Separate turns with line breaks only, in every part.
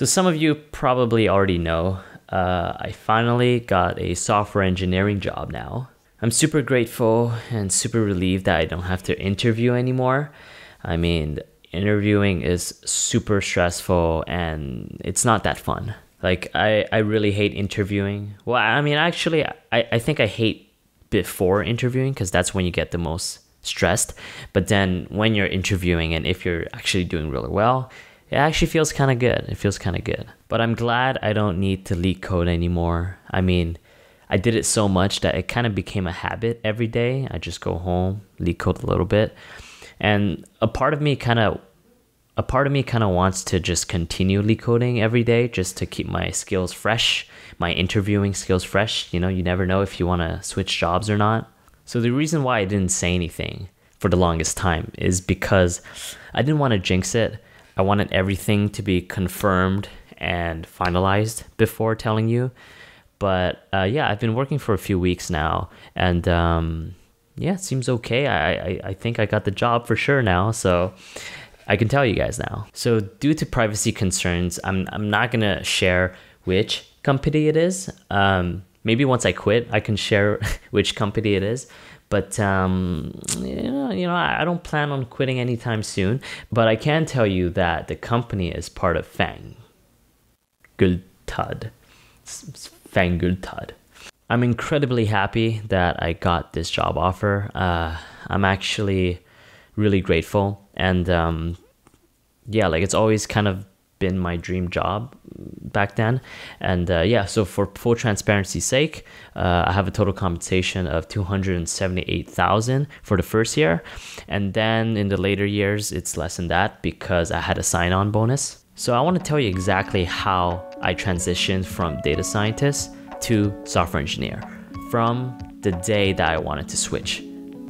So some of you probably already know, I finally got a software engineering job now. I'm super grateful and super relieved that I don't have to interview anymore. I mean, interviewing is super stressful and it's not that fun. Like, I really hate interviewing. Well, I mean, actually, I think I hate before interviewing because that's when you get the most stressed. But then when you're interviewing and if you're actually doing really well, it actually feels kind of good. It feels kind of good. But I'm glad I don't need to leak code anymore. I mean, I did it so much that it kind of became a habit every day. I just go home, leak code a little bit. And a part of me kind of wants to just continue leak coding every day just to keep my skills fresh, my interviewing skills fresh. You know, you never know if you want to switch jobs or not. So the reason why I didn't say anything for the longest time is because I didn't want to jinx it. I wanted everything to be confirmed and finalized before telling you. But yeah, I've been working for a few weeks now, and yeah, it seems okay. I think I got the job for sure now, so I can tell you guys now. So due to privacy concerns, I'm not gonna share which company it is. Maybe once I quit, I can share which company it is. But you know, I don't plan on quitting anytime soon. But I can tell you that the company is part of Fangultad. Fangultad. I'm incredibly happy that I got this job offer. I'm actually really grateful, and yeah, like it's always kind of been my dream job back then. And yeah, so for full transparency's sake, I have a total compensation of $278,000 for the first year, and then in the later years it's less than that because I had a sign-on bonus. So I want to tell you exactly how I transitioned from data scientist to software engineer from the day that I wanted to switch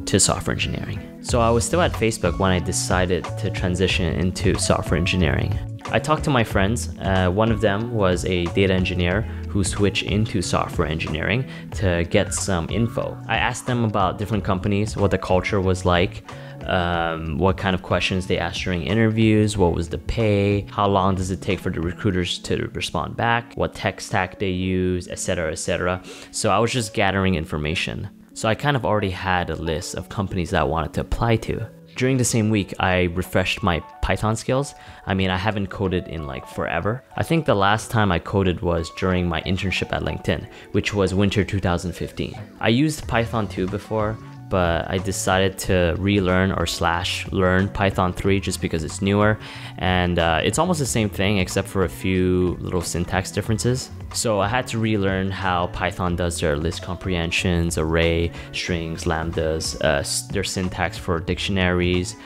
to software engineering. So I was still at Facebook when I decided to transition into software engineering. I talked to my friends. One of them was a data engineer who switched into software engineering to get some info. I asked them about different companies, what the culture was like, what kind of questions they asked during interviews, what was the pay, how long does it take for the recruiters to respond back, what tech stack they use, etc., etc. So I was just gathering information. So I kind of already had a list of companies that I wanted to apply to. During the same week, I refreshed my Python skills. I mean, I haven't coded in like forever. I think the last time I coded was during my internship at LinkedIn, which was winter 2015. I used Python 2 before, but I decided to relearn or /learn Python 3 just because it's newer. And it's almost the same thing except for a few little syntax differences. So I had to relearn how Python does their list comprehensions, array, strings, lambdas, their syntax for dictionaries,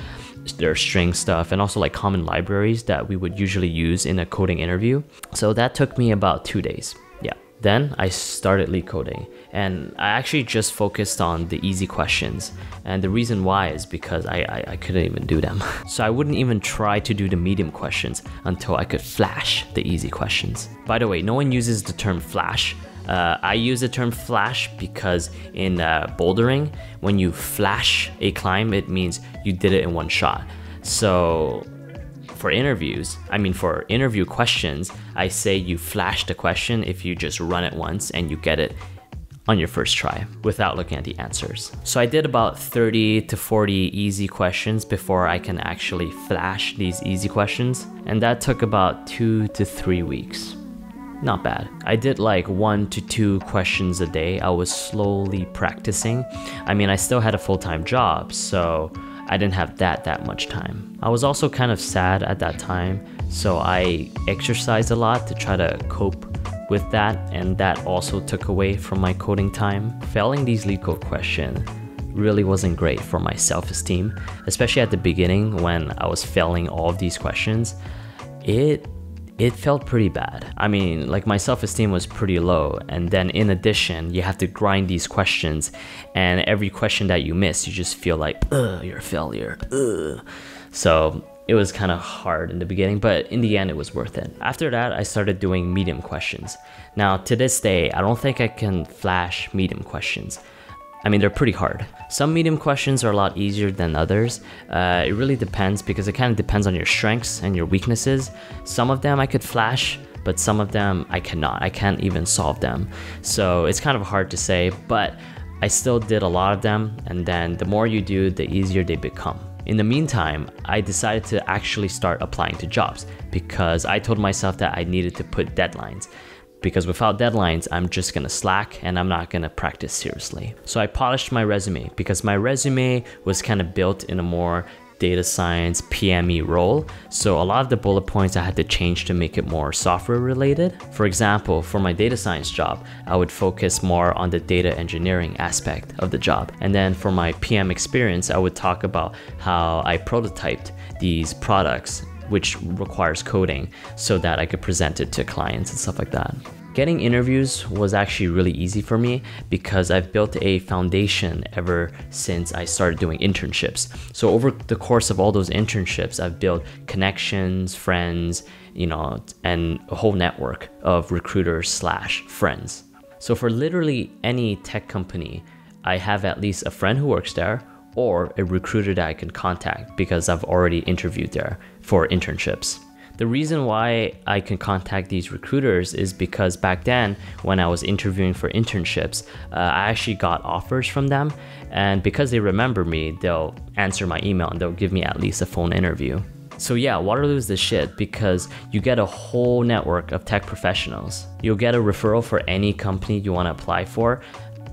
their string stuff, and also like common libraries that we would usually use in a coding interview. So that took me about 2 days. Yeah. Then I started leak coding, and I actually just focused on the easy questions. And the reason why is because I couldn't even do them. So I wouldn't even try to do the medium questions until I could flash the easy questions. By the way, no one uses the term flash. I use the term flash because in bouldering, when you flash a climb, it means you did it in one shot. So for interview questions, I say you flash the question if you just run it once and you get it on your first try without looking at the answers. So I did about 30 to 40 easy questions before I can actually flash these easy questions. And that took about 2 to 3 weeks. Not bad. I did like 1 to 2 questions a day. I was slowly practicing. I mean, I still had a full-time job, so I didn't have that much time. I was also kind of sad at that time, so I exercised a lot to try to cope with that, and that also took away from my coding time. Failing these leak code questions really wasn't great for my self-esteem, especially at the beginning when I was failing all of these questions. It felt pretty bad. I mean, like my self-esteem was pretty low, and then in addition, you have to grind these questions, and every question that you miss, you just feel like, you're a failure, So it was kind of hard in the beginning, but in the end, it was worth it. After that, I started doing medium questions. Now, to this day, I don't think I can flash medium questions. I mean, they're pretty hard. Some medium questions are a lot easier than others. It really depends because it kind of depends on your strengths and your weaknesses. Some of them I could flash, but some of them I cannot. I can't even solve them. So it's kind of hard to say, but I still did a lot of them, and then the more you do, the easier they become. In the meantime, I decided to actually start applying to jobs because I told myself that I needed to put deadlines. Because without deadlines, I'm just gonna slack and I'm not gonna practice seriously. So I polished my resume because my resume was kind of built in a more data science PME role. So a lot of the bullet points I had to change to make it more software related. For example, for my data science job, I would focus more on the data engineering aspect of the job. And then for my PM experience, I would talk about how I prototyped these products, which requires coding, so that I could present it to clients and stuff like that. Getting interviews was actually really easy for me because I've built a foundation ever since I started doing internships. So over the course of all those internships, I've built connections, friends, and a whole network of recruiters/friends. So for literally any tech company, I have at least a friend who works there or a recruiter that I can contact because I've already interviewed there for internships. The reason why I can contact these recruiters is because back then when I was interviewing for internships, I actually got offers from them, and because they remember me, they'll answer my email and they'll give me at least a phone interview. So yeah, Waterloo is the shit because you get a whole network of tech professionals. You'll get a referral for any company you want to apply for,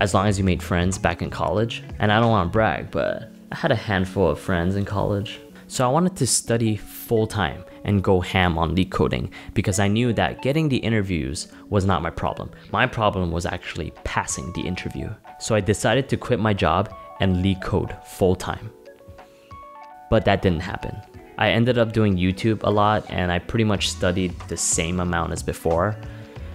as long as you made friends back in college. And I don't want to brag, but I had a handful of friends in college. So I wanted to study full time and go ham on leak coding because I knew that getting the interviews was not my problem. My problem was actually passing the interview. So I decided to quit my job and leak code full time. But that didn't happen. I ended up doing YouTube a lot and I pretty much studied the same amount as before.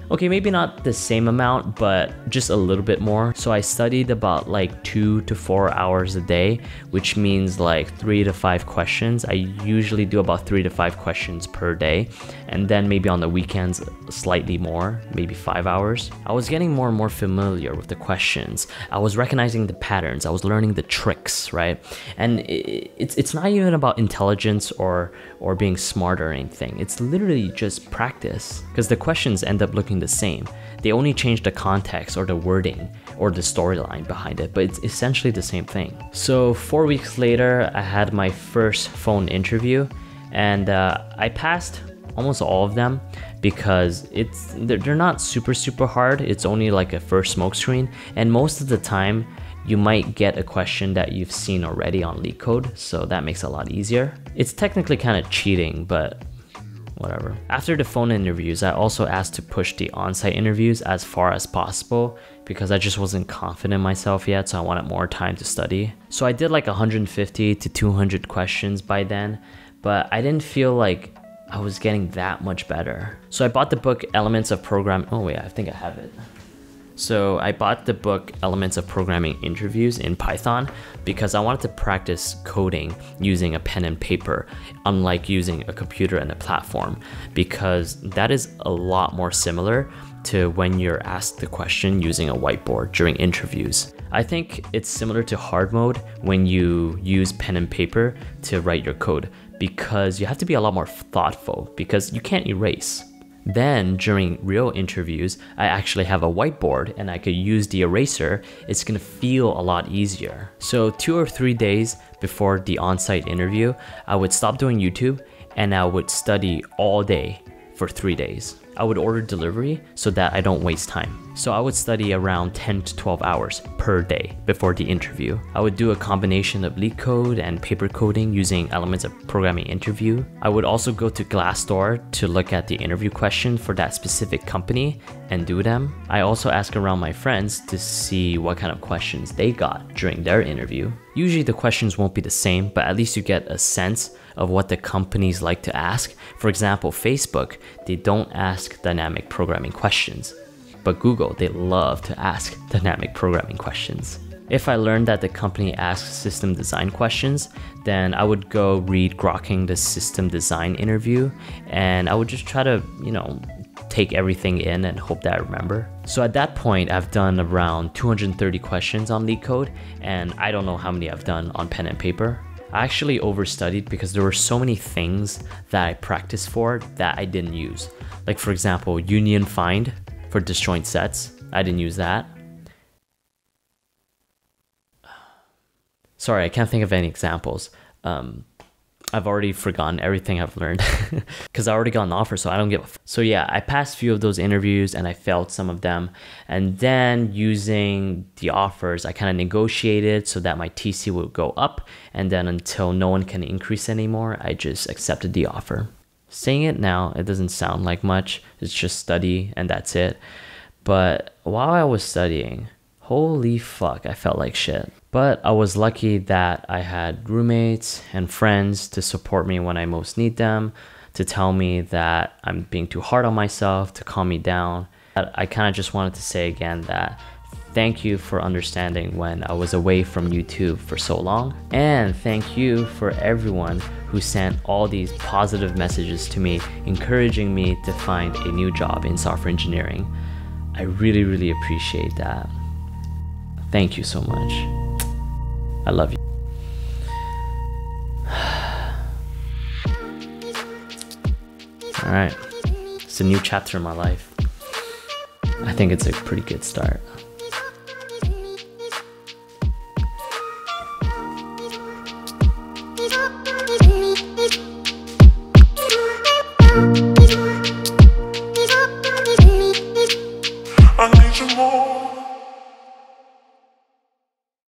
Okay, maybe not the same amount, but just a little bit more. So I studied about like 2 to 4 hours a day, which means like 3 to 5 questions. I usually do about 3 to 5 questions per day. And then maybe on the weekends, slightly more, maybe 5 hours. I was getting more and more familiar with the questions. I was recognizing the patterns. I was learning the tricks, right? And it's not even about intelligence or being smart or anything. It's literally just practice because the questions end up looking the same. They only change the context or the wording or the storyline behind it, but it's essentially the same thing. So 4 weeks later, I had my first phone interview and I passed almost all of them because they're not super hard. It's only like a first smoke screen, and most of the time you might get a question that you've seen already on LeetCode, so that makes it a lot easier. It's technically kind of cheating, but whatever. After the phone interviews, I also asked to push the on-site interviews as far as possible because I just wasn't confident in myself yet, so I wanted more time to study. So I did like 150 to 200 questions by then, but I didn't feel like I was getting that much better. So I bought the book Elements of Programming. Oh wait, I think I have it. So I bought the book Elements of Programming Interviews in Python because I wanted to practice coding using a pen and paper, unlike using a computer and a platform, because that is a lot more similar to when you're asked the question using a whiteboard during interviews. I think it's similar to hard mode when you use pen and paper to write your code, because you have to be a lot more thoughtful because you can't erase. Then during real interviews, I actually have a whiteboard and I could use the eraser. It's gonna feel a lot easier. So 2 or 3 days before the on-site interview, I would stop doing YouTube and I would study all day for 3 days. I would order delivery so that I don't waste time. So I would study around 10 to 12 hours per day before the interview. I would do a combination of LeetCode and paper coding using Elements of Programming Interview. I would also go to Glassdoor to look at the interview question for that specific company and do them. I also ask around my friends to see what kind of questions they got during their interview. Usually the questions won't be the same, but at least you get a sense of what the companies like to ask. For example, Facebook, they don't ask dynamic programming questions, but Google, they love to ask dynamic programming questions. If I learned that the company asks system design questions, then I would go read Grokking the System Design Interview, and I would just try to, take everything in and hope that I remember. So at that point, I've done around 230 questions on LeetCode, and I don't know how many I've done on pen and paper. I actually overstudied because there were so many things that I practiced for that I didn't use. Like for example, union find for disjoint sets. I didn't use that. Sorry, I can't think of any examples. I've already forgotten everything I've learned because I already got an offer, so I don't give a f. So yeah, I passed a few of those interviews and I failed some of them. And then using the offers, I kind of negotiated so that my TC would go up. And then until no one can increase anymore, I just accepted the offer. Saying it now, it doesn't sound like much. It's just study and that's it. But while I was studying, holy fuck, I felt like shit. But I was lucky that I had roommates and friends to support me when I most need them, to tell me that I'm being too hard on myself, to calm me down. I kind of just wanted to say again that thank you for understanding when I was away from YouTube for so long. And thank you for everyone who sent all these positive messages to me, encouraging me to find a new job in software engineering. I really, really appreciate that. Thank you so much. I love you. All right, it's a new chapter in my life. I think it's a pretty good start.